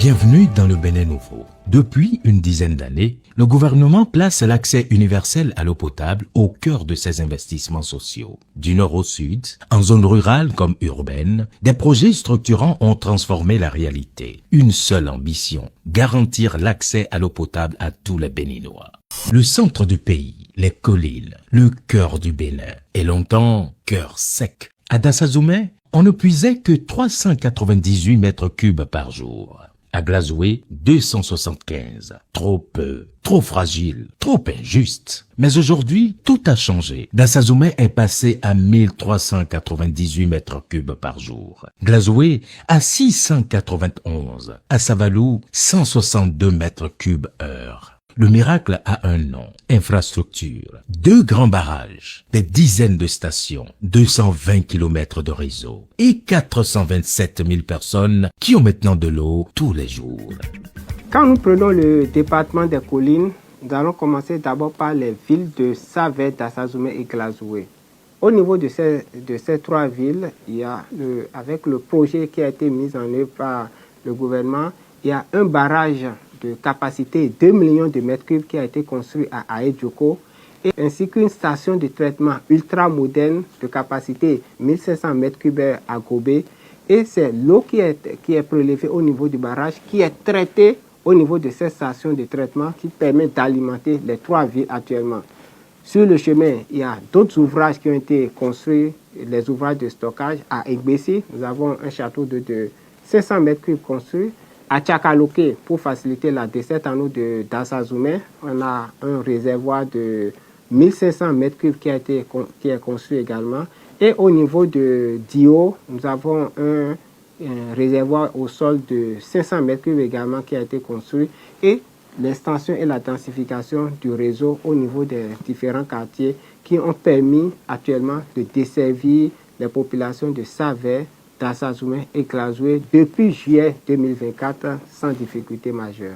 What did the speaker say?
Bienvenue dans le Bénin nouveau. Depuis une dizaine d'années, le gouvernement place l'accès universel à l'eau potable au cœur de ses investissements sociaux. Du nord au sud, en zone rurale comme urbaine, des projets structurants ont transformé la réalité. Une seule ambition, garantir l'accès à l'eau potable à tous les Béninois. Le centre du pays, les collines, le cœur du Bénin, et longtemps cœur sec. À Dassazoumé, on ne puisait que 398 mètres cubes par jour. À Glazoué, 275. Trop peu, trop fragile, trop injuste. Mais aujourd'hui, tout a changé. Dassazoumé est passé à 1398 mètres cubes par jour. Glazoué à 691. À Savalou, 162 mètres cubes heure. Le miracle a un nom, infrastructure. 2 grands barrages, des dizaines de stations, 220 km de réseau et 427 000 personnes qui ont maintenant de l'eau tous les jours. Quand nous prenons le département des collines, nous allons commencer d'abord par les villes de Savé, Dassazoumé et Glazoué. Au niveau de ces 3 villes, il y a avec le projet qui a été mis en œuvre par le gouvernement, il y a un barrage de capacité 2 millions de mètres cubes qui a été construit à Aedjoko, ainsi qu'une station de traitement ultra moderne de capacité 1500 mètres cubes à Gobé. Et c'est l'eau qui est prélevée au niveau du barrage, qui est traitée au niveau de cette station de traitement qui permet d'alimenter les 3 villes actuellement. Sur le chemin, il y a d'autres ouvrages qui ont été construits, les ouvrages de stockage. À Egbessi, nous avons un château de 500 mètres cubes construit. À Tchakaloké, pour faciliter la desserte en eau de Dassazoumé, on a un réservoir de 1500 mètres cubes qui est construit également. Et au niveau de Dio, nous avons un réservoir au sol de 500 mètres cubes également qui a été construit. Et l'extension et la densification du réseau au niveau des différents quartiers qui ont permis actuellement de desservir les populations de Savé, Dassazoumé et Glazoué depuis juillet 2024 sans difficulté majeure.